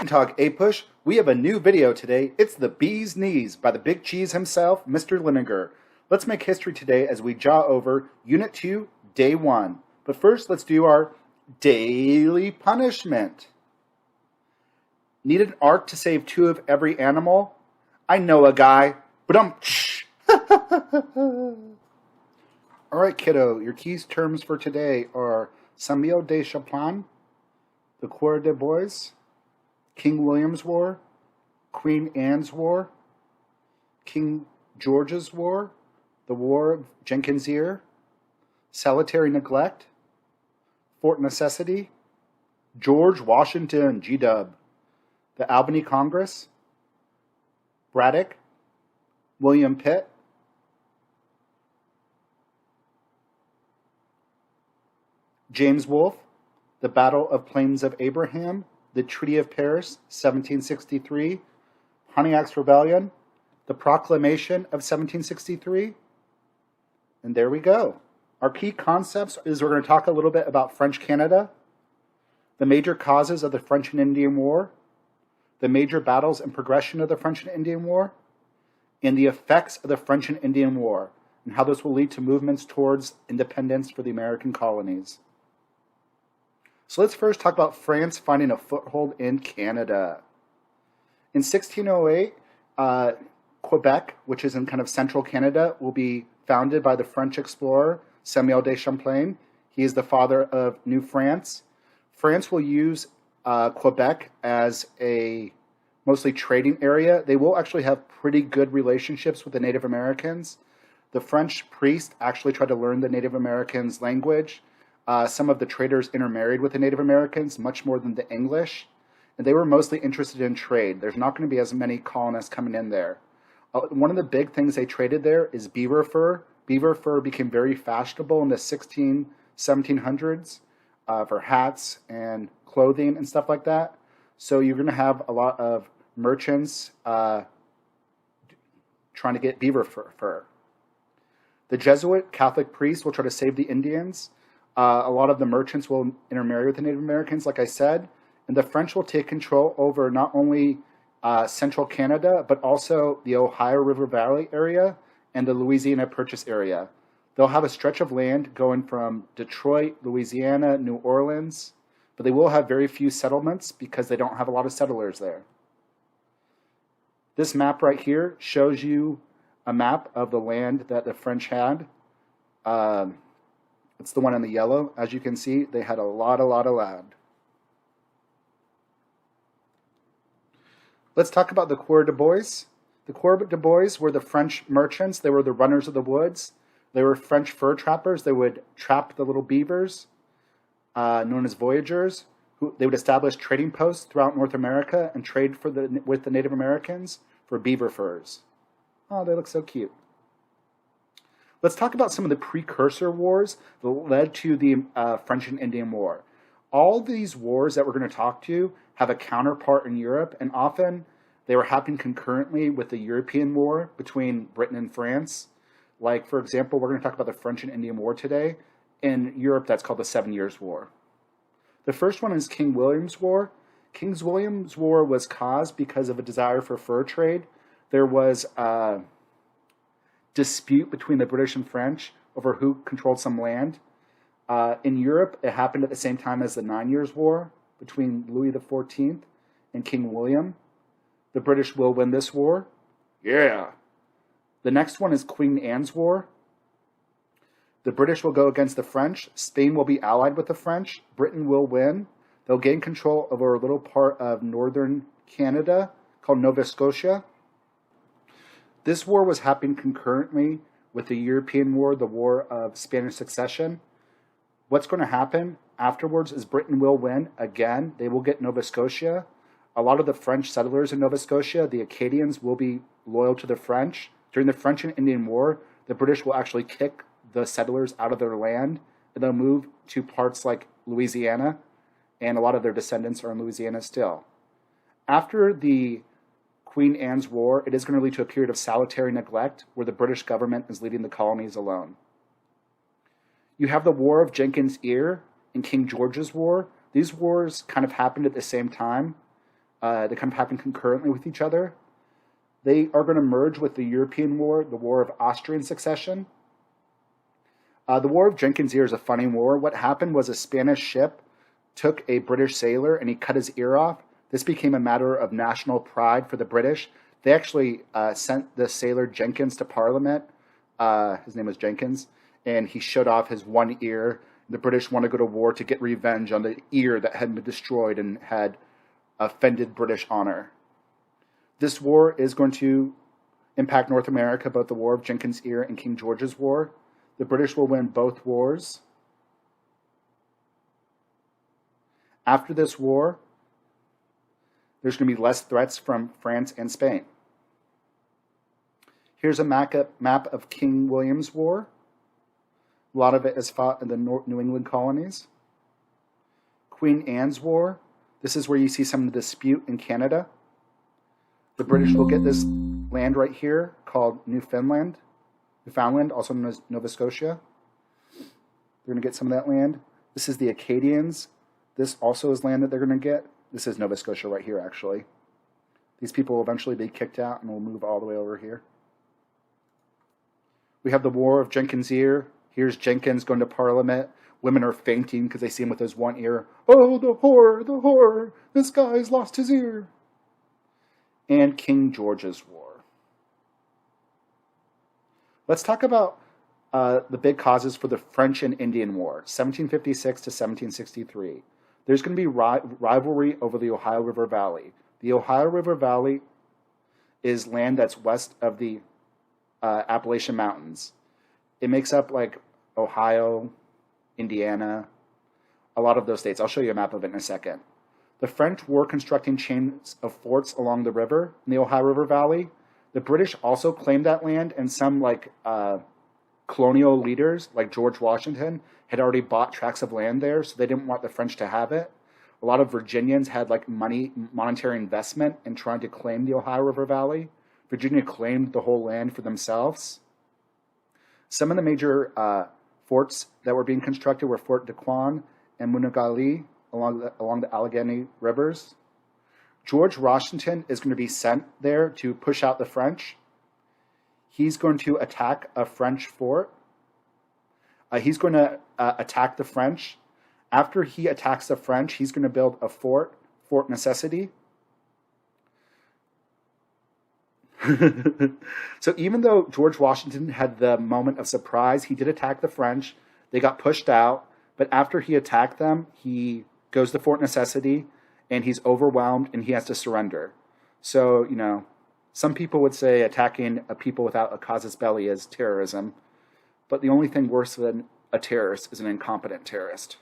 Talk APUSH. We have a new video today. It's the Bee's Knees by the Big Cheese himself, Mr. Linegar. Let's make history today as we jaw over Unit 2, Day 1. But first, let's do our daily punishment. Need an arc to save 2 of every animal? I know a guy, but Alright, kiddo, your key terms for today are Samuel de Champlain, the Coeur de Bois, King William's War, Queen Anne's War, King George's War, the War of Jenkins' Ear, Salutary Neglect, Fort Necessity, George Washington, G-Dub, the Albany Congress, Braddock, William Pitt, James Wolfe, the Battle of Plains of Abraham, the Treaty of Paris, 1763, Pontiac's Rebellion, the Proclamation of 1763, and there we go. Our key concepts is we're going to talk a little bit about French Canada, the major causes of the French and Indian War, the major battles and progression of the French and Indian War, and the effects of the French and Indian War, and how this will lead to movements towards independence for the American colonies. So let's first talk about France finding a foothold in Canada. In 1608, Quebec, which is in kind of central Canada, will be founded by the French explorer Samuel de Champlain. He is the father of New France. France will use Quebec as a mostly trading area. They will actually have pretty good relationships with the Native Americans. The French priests actually tried to learn the Native Americans' language. Some of the traders intermarried with the Native Americans, much more than the English, and they were mostly interested in trade. There's not going to be as many colonists coming in there. One of the big things they traded there is beaver fur. Beaver fur became very fashionable in the 1700s for hats and clothing and stuff like that. So you're going to have a lot of merchants trying to get beaver fur. The Jesuit Catholic priests will try to save the Indians. A lot of the merchants will intermarry with the Native Americans, like I said, and the French will take control over not only central Canada, but also the Ohio River Valley area and the Louisiana Purchase area. They'll have a stretch of land going from Detroit, Louisiana, New Orleans, but they will have very few settlements because they don't have a lot of settlers there. This map right here shows you a map of the land that the French had. It's the one in the yellow. As you can see, they had a lot of land. Let's talk about the Coeur de Bois. The Coeur de Bois were the French merchants. They were the runners of the woods. They were French fur trappers. They would trap the little beavers, known as voyageurs. They would establish trading posts throughout North America and trade with the Native Americans for beaver furs. Oh, they look so cute. Let's talk about some of the Precursor Wars that led to the French and Indian War. All these wars that we're going to talk to have a counterpart in Europe, and often they were happening concurrently with the European War between Britain and France. Like, for example, we're going to talk about the French and Indian War today. In Europe, that's called the 7 Years' War. The first one is King William's War. King William's War was caused because of a desire for fur trade. There was dispute between the British and French over who controlled some land. In Europe, it happened at the same time as the 9 Years' War between Louis XIV and King William. The British will win this war. Yeah. The next one is Queen Anne's War. The British will go against the French. Spain will be allied with the French. Britain will win. They'll gain control over a little part of northern Canada called Nova Scotia. This war was happening concurrently with the European War, the War of Spanish Succession. What's going to happen afterwards is Britain will win again. They will get Nova Scotia. A lot of the French settlers in Nova Scotia, the Acadians, will be loyal to the French. During the French and Indian War, the British will actually kick the settlers out of their land, and they'll move to parts like Louisiana, and a lot of their descendants are in Louisiana still. After the Queen Anne's War, it is going to lead to a period of salutary neglect where the British government is leading the colonies alone. You have the War of Jenkins' Ear and King George's War. These wars kind of happened at the same time. They kind of happen concurrently with each other. They are going to merge with the European War, the War of Austrian Succession. The War of Jenkins' Ear is a funny war. What happened was a Spanish ship took a British sailor and he cut his ear off. This became a matter of national pride for the British. They actually sent the sailor Jenkins to Parliament. His name was Jenkins, and he showed off his one ear. The British want to go to war to get revenge on the ear that had been destroyed and had offended British honor. This war is going to impact North America, both the War of Jenkins' Ear and King George's War. The British will win both wars. After this war, there's going to be less threats from France and Spain. Here's a map of King William's War. A lot of it is fought in the New England colonies. Queen Anne's War. This is where you see some of the dispute in Canada. The British will get this land right here called Newfoundland, also known as Nova Scotia. They're going to get some of that land. This is the Acadians. This also is land that they're going to get. This is Nova Scotia right here, actually. These people will eventually be kicked out and will move all the way over here. We have the War of Jenkins' Ear. Here's Jenkins going to Parliament. Women are fainting because they see him with his one ear. Oh, the horror, the horror. This guy's lost his ear. And King George's War. Let's talk about the big causes for the French and Indian War, 1756 to 1763. There's going to be rivalry over the Ohio River Valley. The Ohio River Valley is land that's west of the Appalachian Mountains. It makes up like Ohio, Indiana, a lot of those states. I'll show you a map of it in a second. The French were constructing chains of forts along the river in the Ohio River Valley. The British also claimed that land, and some colonial leaders, like George Washington, had already bought tracts of land there, so they didn't want the French to have it. A lot of Virginians had monetary investment in trying to claim the Ohio River Valley. Virginia claimed the whole land for themselves. Some of the major forts that were being constructed were Fort Daquan and Monogali along the Allegheny rivers. George Washington is going to be sent there to push out the French. He's going to attack a French fort. He's going to attack the French. After he attacks the French, he's going to build a Fort Necessity. So even though George Washington had the moment of surprise, he did attack the French. They got pushed out. But after he attacked them, he goes to Fort Necessity, and he's overwhelmed, and he has to surrender. So, some people would say attacking a people without a casus belli is terrorism. But the only thing worse than a terrorist is an incompetent terrorist.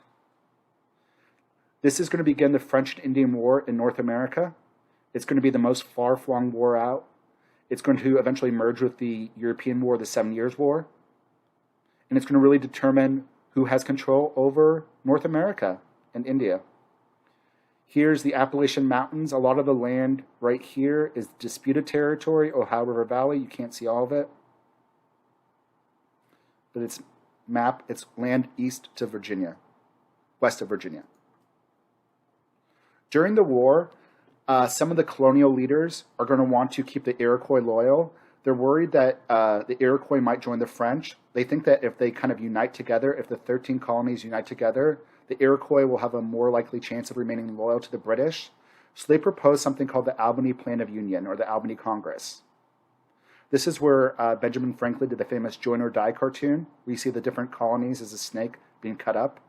This is going to begin the French and Indian War in North America. It's going to be the most far-flung war out. It's going to eventually merge with the European War, the 7 Years' War. And it's going to really determine who has control over North America and India. Here's the Appalachian Mountains. A lot of the land right here is disputed territory, Ohio River Valley. You can't see all of it. But it's land east to Virginia, west of Virginia. During the war, some of the colonial leaders are going to want to keep the Iroquois loyal. They're worried that the Iroquois might join the French. They think that if they kind of unite together, if the 13 colonies unite together, the Iroquois will have a more likely chance of remaining loyal to the British. So they propose something called the Albany Plan of Union, or the Albany Congress. This is where Benjamin Franklin did the famous Join or Die cartoon, where you see the different colonies as a snake being cut up.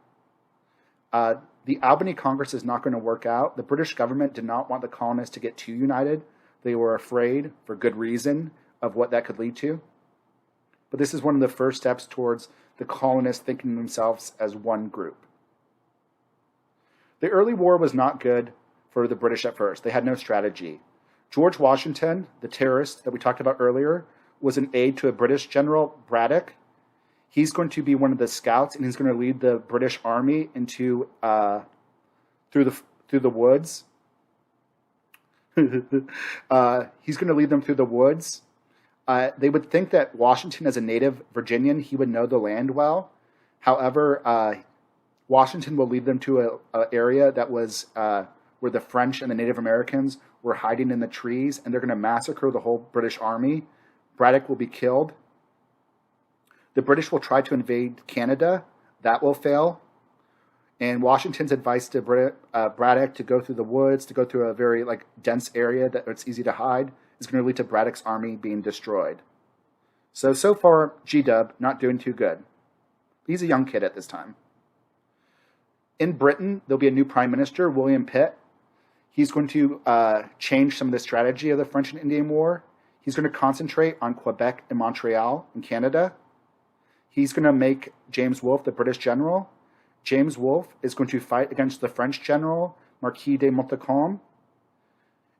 The Albany Congress is not going to work out. The British government did not want the colonists to get too united. They were afraid, for good reason, of what that could lead to. But this is one of the first steps towards the colonists thinking of themselves as one group. The early war was not good for the British at first. They had no strategy. George Washington, the terrorist that we talked about earlier, was an aide to a British general, Braddock. He's going to be one of the scouts, and he's going to lead the British army into through the woods. He's going to lead them through the woods. They would think that Washington, as a native Virginian, he would know the land well. However, Washington will lead them to an area that was where the French and the Native Americans were hiding in the trees, and they're going to massacre the whole British army. Braddock will be killed. The British will try to invade Canada. That will fail. And Washington's advice to Braddock to go through the woods, to go through a very dense area that it's easy to hide, is going to lead to Braddock's army being destroyed. So far, G-Dub not doing too good. He's a young kid at this time. In Britain, there'll be a new prime minister, William Pitt. He's going to change some of the strategy of the French and Indian War. He's going to concentrate on Quebec and Montreal in Canada. He's going to make James Wolfe the British general. James Wolfe is going to fight against the French general, Marquis de Montcalm.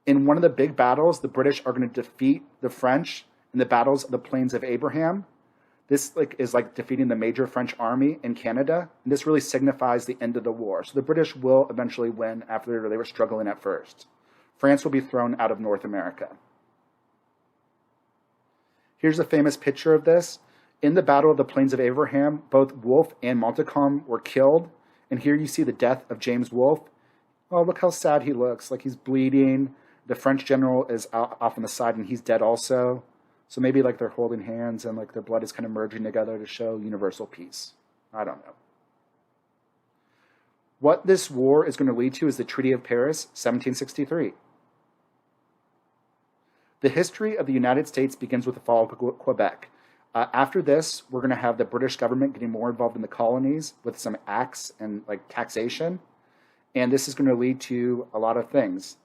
In one of the big battles, the British are going to defeat the French in the battles of the Plains of Abraham. This is like defeating the major French army in Canada, and this really signifies the end of the war. So the British will eventually win after they were struggling at first. France will be thrown out of North America. Here's a famous picture of this. In the Battle of the Plains of Abraham, both Wolfe and Montcalm were killed, and here you see the death of James Wolfe. Oh, look how sad he looks, like he's bleeding. The French general is off on the side, and he's dead also. So maybe they're holding hands and their blood is kind of merging together to show universal peace. I don't know. What this war is going to lead to is the Treaty of Paris, 1763. The history of the United States begins with the fall of Quebec. After this, we're going to have the British government getting more involved in the colonies with some acts and taxation. And this is going to lead to a lot of things.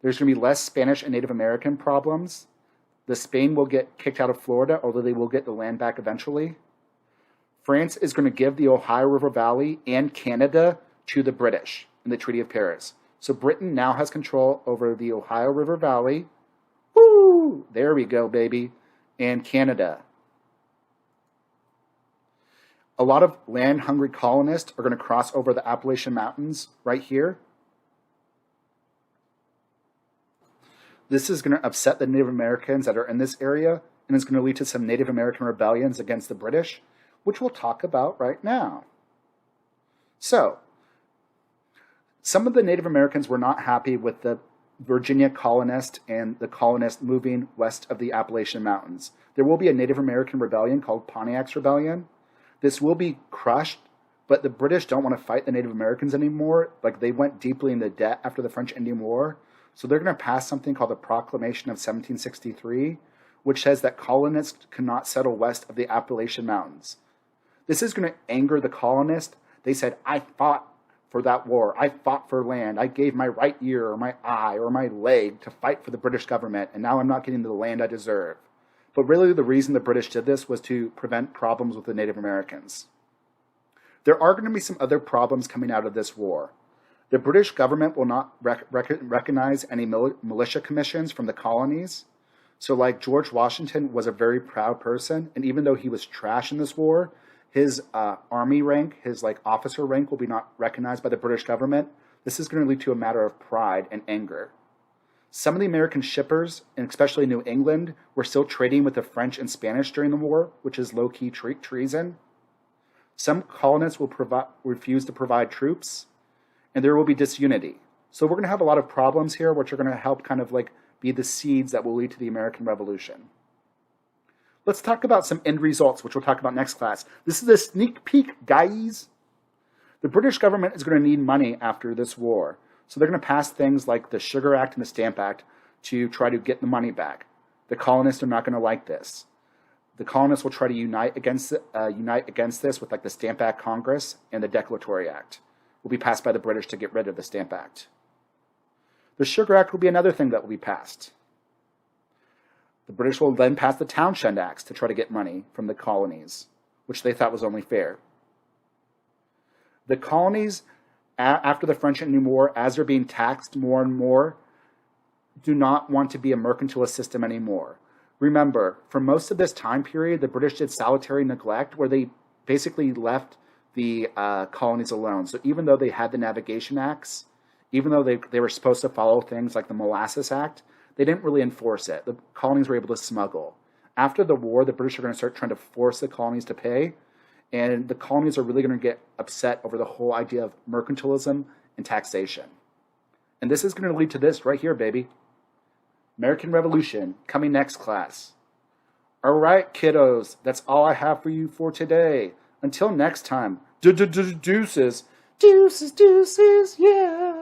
There's going to be less Spanish and Native American problems. The Spain will get kicked out of Florida, although they will get the land back eventually. France is going to give the Ohio River Valley and Canada to the British in the Treaty of Paris. So Britain now has control over the Ohio River Valley. Woo! There we go, baby. And Canada. A lot of land-hungry colonists are going to cross over the Appalachian Mountains right here. This is going to upset the Native Americans that are in this area, and it's going to lead to some Native American rebellions against the British, which we'll talk about right now. So, some of the Native Americans were not happy with the Virginia colonist and the colonist moving west of the Appalachian Mountains. There will be a Native American rebellion called Pontiac's Rebellion. This will be crushed, but the British don't want to fight the Native Americans anymore. They went deeply into debt after the French Indian War. So they're going to pass something called the Proclamation of 1763, which says that colonists cannot settle west of the Appalachian Mountains. This is going to anger the colonists. They said, I fought for that war. I fought for land. I gave my right ear or my eye or my leg to fight for the British government, and now I'm not getting the land I deserve. But really the reason the British did this was to prevent problems with the Native Americans. There are going to be some other problems coming out of this war. The British government will not recognize any militia commissions from the colonies. So George Washington was a very proud person, and even though he was trash in this war, his army rank, his officer rank will be not recognized by the British government. This is going to lead to a matter of pride and anger. Some of the American shippers, and especially New England, were still trading with the French and Spanish during the war, which is low-key treason. Some colonists will refuse to provide troops, and there will be disunity. So we're going to have a lot of problems here, which are going to help be the seeds that will lead to the American Revolution. Let's talk about some end results, which we'll talk about next class. This is a sneak peek, guys. The British government is going to need money after this war. So they're going to pass things like the Sugar Act and the Stamp Act to try to get the money back. The colonists are not going to like this. The colonists will try to unite against this with the Stamp Act Congress and the Declaratory Act. Will be passed by the British to get rid of the Stamp Act. The Sugar Act will be another thing that will be passed. The British will then pass the Townshend Acts to try to get money from the colonies, which they thought was only fair. The colonies, after the French Indian War, as they're being taxed more and more, do not want to be a mercantilist system anymore. Remember, for most of this time period, the British did salutary neglect, where they basically left the colonies alone. So even though they had the Navigation Acts, even though they were supposed to follow things like the Molasses Act, they didn't really enforce it. The colonies were able to smuggle. After the war, the British are going to start trying to force the colonies to pay, and the colonies are really going to get upset over the whole idea of mercantilism and taxation. And this is going to lead to this right here, baby. American Revolution, coming next class. All right, kiddos, that's all I have for you for today. Until next time, deuces. Deuces, yeah.